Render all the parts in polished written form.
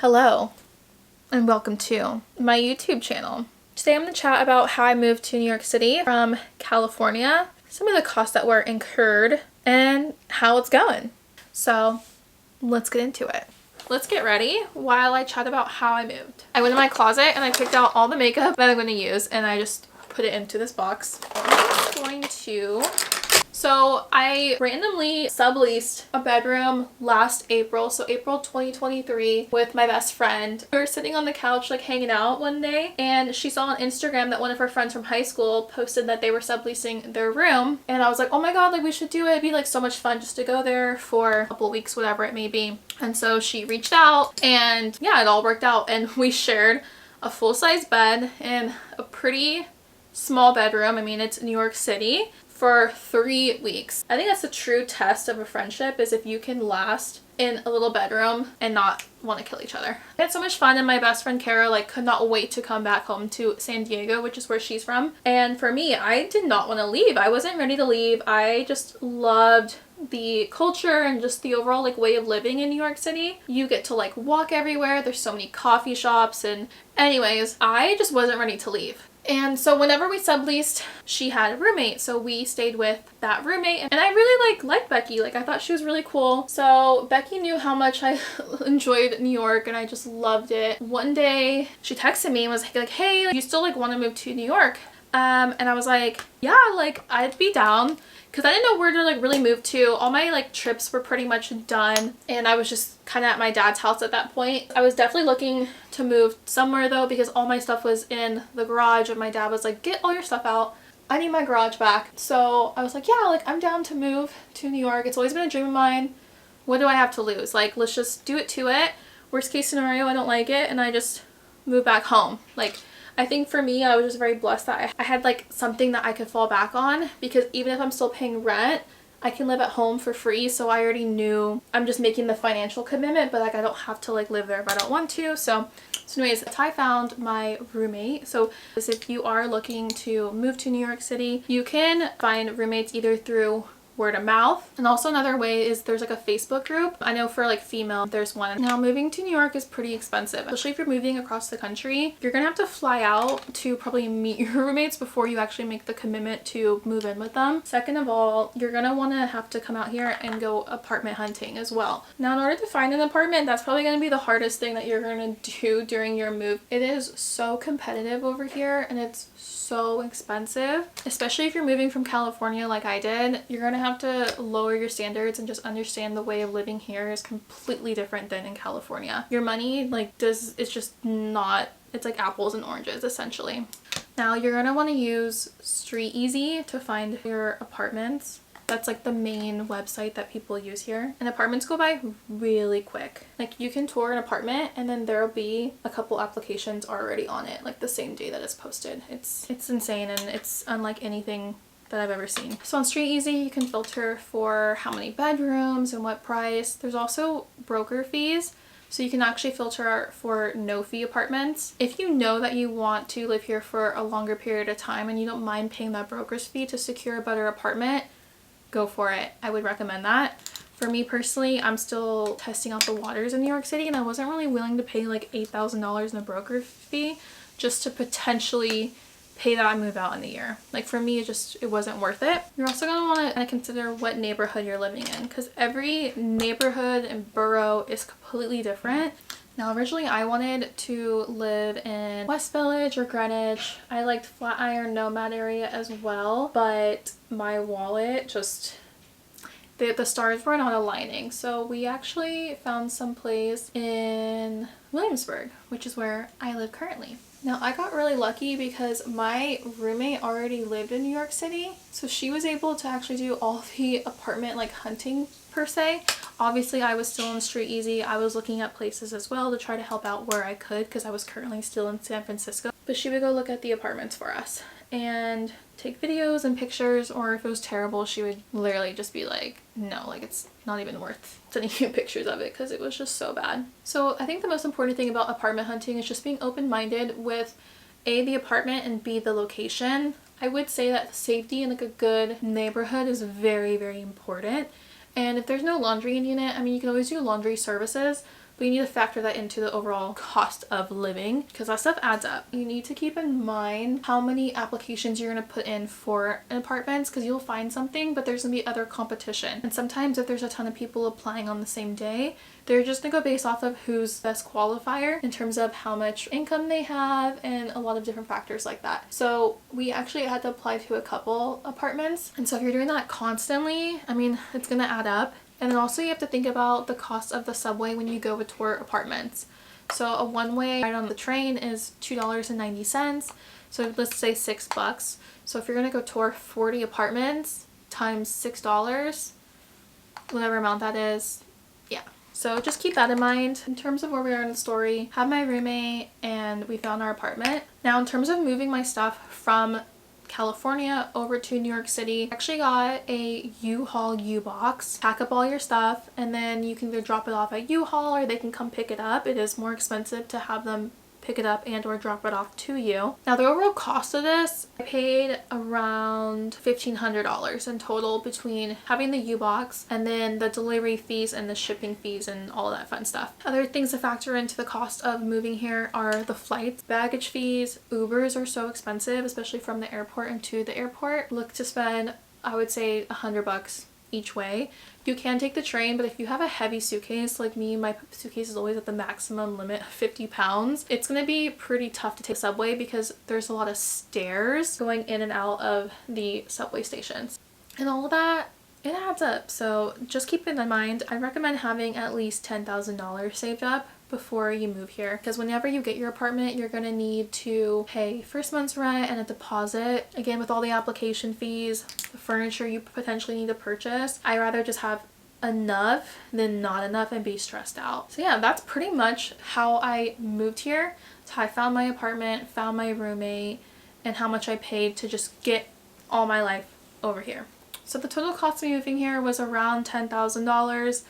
Hello and welcome to my YouTube channel. Today I'm going to chat about how I moved to New York City from California, some of the costs that were incurred, and how it's going. So let's get into it. Let's get ready while I chat about how I moved. I went in my closet and I picked out all the makeup that I'm going to use and I just put it into this box. So I randomly subleased a bedroom last April, so April 2023, with my best friend. We were sitting on the couch like hanging out one day and she saw on Instagram that one of her friends from high school posted that they were subleasing their room, and I was like, oh my god, like we should do it. It'd be like so much fun just to go there for a couple weeks, whatever it may be. And so she reached out and yeah, it all worked out and we shared a full-size bed in a pretty small bedroom. I mean, it's New York City, for 3 weeks. I think that's a true test of a friendship, is if you can last in a little bedroom and not want to kill each other. I had so much fun, and my best friend Kara like could not wait to come back home to San Diego, which is where she's from. And for me, I did not want to leave. I wasn't ready to leave. I just loved the culture and just the overall like way of living in New York City. You get to like walk everywhere. There's so many coffee shops, and anyways, I just wasn't ready to leave. And so whenever we subleased, she had a roommate, so we stayed with that roommate, and I really liked Becky. Like, I thought she was really cool. So Becky knew how much I enjoyed New York and I just loved it. One day she texted me and was like, hey, you still like want to move to New York? And I was like, yeah, like I'd be down, because I didn't know where to like really move to. All my like trips were pretty much done and I was just kind of at my dad's house at that point. I was definitely looking to move somewhere though, because all my stuff was in the garage and my dad was like, get all your stuff out. I need my garage back. So I was like, yeah, like I'm down to move to New York. It's always been a dream of mine. What do I have to lose? Like, let's just do it to it. Worst case scenario, I don't like it and I just move back home. Like, I think for me, I was just very blessed that I had like something that I could fall back on, because even if I'm still paying rent, I can live at home for free. So I already knew I'm just making the financial commitment, but like I don't have to like live there if I don't want to. So anyways, I found my roommate. So if you are looking to move to New York City, you can find roommates either through word of mouth, and also another way is there's like a Facebook group. I know for like female there's one. Now moving to New York is pretty expensive, especially if you're moving across the country. You're gonna have to fly out to probably meet your roommates before you actually make the commitment to move in with them. Second of all, you're gonna want to have to come out here and go apartment hunting as well. Now in order to find an apartment, that's probably going to be the hardest thing that you're going to do during your move. It is so competitive over here and it's so expensive, especially if you're moving from California like I did. You're gonna have to lower your standards and just understand the way of living here is completely different than in California. Your money it's just not, it's like apples and oranges essentially. Now you're gonna want to use Street Easy to find your apartments. That's like the main website that people use here, and apartments go by really quick. Like, you can tour an apartment and then there'll be a couple applications already on it like the same day that it's posted. It's insane, and it's unlike anything that I've ever seen. So on Street Easy you can filter for how many bedrooms and what price. There's also broker fees, so you can actually filter for no fee apartments. If you know that you want to live here for a longer period of time and you don't mind paying that broker's fee to secure a better apartment, go for it. I would recommend that. For me personally, I'm still testing out the waters in New York City, and I wasn't really willing to pay like $8,000 in a broker fee just to potentially pay that and move out in a year. Like, for me, it wasn't worth it. You're also going to want to consider what neighborhood you're living in, because every neighborhood and borough is completely different. Now originally I wanted to live in West Village or Greenwich. I liked Flatiron Nomad area as well, but my wallet just, the stars were not aligning. So we actually found some place in Williamsburg, which is where I live currently. Now I got really lucky because my roommate already lived in New York City, so she was able to actually do all the apartment like hunting per se. Obviously I was still on Street Easy. I was looking at places as well to try to help out where I could, because I was currently still in San Francisco. But she would go look at the apartments for us and take videos and pictures, or if it was terrible she would literally just be like, no, like it's not even worth sending you pictures of it, because it was just so bad. So I think the most important thing about apartment hunting is just being open-minded with A, the apartment, and B, the location. I would say that safety in like a good neighborhood is very, very important. And if there's no laundry unit, I mean, you can always do laundry services. but you need to factor that into the overall cost of living because that stuff adds up. You need to keep in mind how many applications you're going to put in for apartments because you'll find something, but there's going to be other competition. And sometimes if there's a ton of people applying on the same day, they're just going to go based off of who's best qualifier in terms of how much income they have and a lot of different factors like that. So we actually had to apply to a couple apartments. And so if you're doing that constantly, I mean, it's going to add up. And then also you have to think about the cost of the subway when you go to tour apartments. So a one-way ride on the train is $2.90. So let's say $6. So if you're going to go tour 40 apartments times $6, whatever amount that is, yeah. So just keep that in mind. In terms of where we are in the story, have my roommate and we found our apartment. Now in terms of moving my stuff from California over to New York City, I actually got a U-Haul Ubox. Pack up all your stuff and then you can either drop it off at U-Haul or they can come pick it up. It is more expensive to have them pick it up and or drop it off to you. Now the overall cost of this, I paid around $1,500 in total between having the U-Box and then the delivery fees and the shipping fees and all that fun stuff. Other things to factor into the cost of moving here are the flights, baggage fees. Ubers are so expensive, especially from the airport and to the airport. Look to spend, I would say, $100 each way. You can take the train, but if you have a heavy suitcase like me, my suitcase is always at the maximum limit of 50 pounds. It's going to be pretty tough to take the subway because there's a lot of stairs going in and out of the subway stations. And all of that, it adds up. So just keep it in mind. I recommend having at least $10,000 saved up before you move here because whenever you get your apartment you're going to need to pay first month's rent and a deposit. Again, with all the application fees, the furniture you potentially need to purchase, I'd rather just have enough than not enough and be stressed out. So yeah, that's pretty much how I moved here. So I found my apartment, found my roommate, and how much I paid to just get all my life over here. So the total cost of moving here was around $10,000.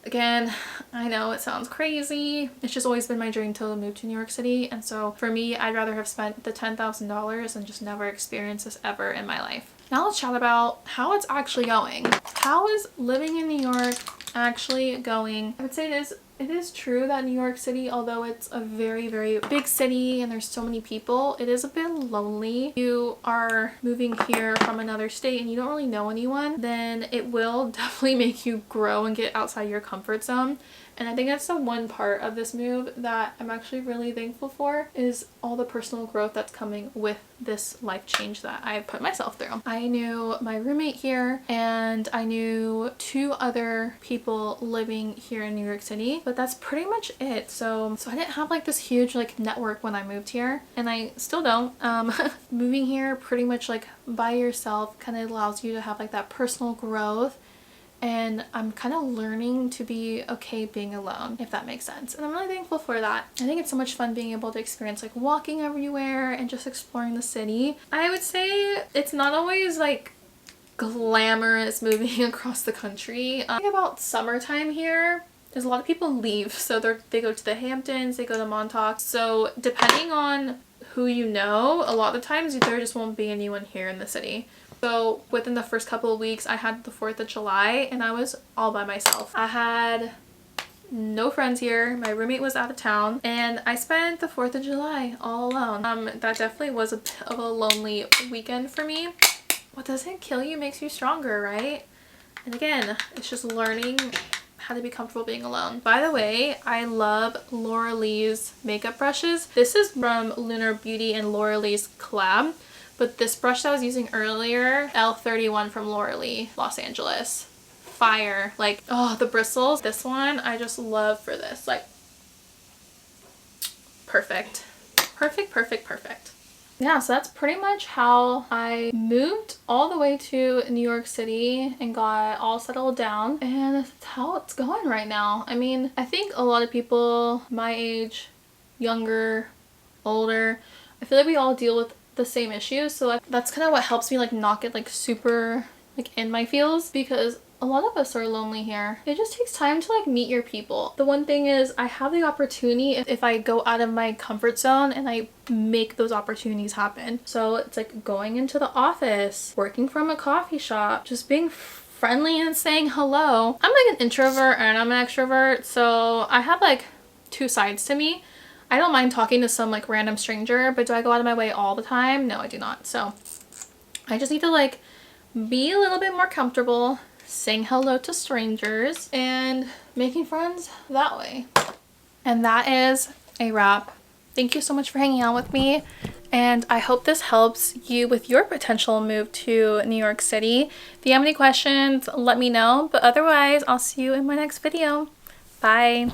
Again, I know it sounds crazy. It's just always been my dream to move to New York City. And so for me, I'd rather have spent the $10,000 and just never experienced this ever in my life. Now let's chat about how it's actually going. How is living in New York actually going? I would say it is true that New York City, although it's a very, very big city and there's so many people, it is a bit lonely. You are moving here from another state and you don't really know anyone, then it will definitely make you grow and get outside your comfort zone. And I think that's the one part of this move that I'm actually really thankful for, is all the personal growth that's coming with this life change that I put myself through. I knew my roommate here and I knew 2 other people living here in New York City, but that's pretty much it. So I didn't have like this huge like network when I moved here, and I still don't. Moving here pretty much like by yourself kind of allows you to have like that personal growth. And I'm kind of learning to be okay being alone, if that makes sense. And I'm really thankful for that. I think it's so much fun being able to experience like walking everywhere and just exploring the city. I would say it's not always like glamorous moving across the country. I think about summertime here, there's a lot of people leave. So they go to the Hamptons, they go to Montauk. So depending on who you know, a lot of the times there just won't be anyone here in the city. So within the first couple of weeks, I had the 4th of July and I was all by myself. I had no friends here. My roommate was out of town and I spent the 4th of July all alone. That definitely was a bit of a lonely weekend for me. What doesn't kill you makes you stronger, right? And again, it's just learning how to be comfortable being alone. By the way, I love Laura Lee's makeup brushes. This is from Lunar Beauty and Laura Lee's collab. But this brush that I was using earlier, L31 from Laura Lee, Los Angeles. Fire. Like, oh, the bristles. This one, I just love for this. Like, perfect. Perfect, perfect, perfect. Yeah, so that's pretty much how I moved all the way to New York City and got all settled down. And that's how it's going right now. I mean, I think a lot of people my age, younger, older, I feel like we all deal with the same issues, so like that's kind of what helps me like not get like super like in my feels, because a lot of us are lonely here. It just takes time to like meet your people. The one thing is I have the opportunity if I go out of my comfort zone and I make those opportunities happen. So it's like going into the office, working from a coffee shop, just being friendly and saying hello. I'm like an introvert and I'm an extrovert, so I have like two sides to me. I don't mind talking to some like random stranger, but do I go out of my way all the time? No, I do not. So I just need to like be a little bit more comfortable saying hello to strangers and making friends that way. And that is a wrap. Thank you so much for hanging out with me, and I hope this helps you with your potential move to New York City. If you have any questions, let me know, but otherwise I'll see you in my next video. Bye.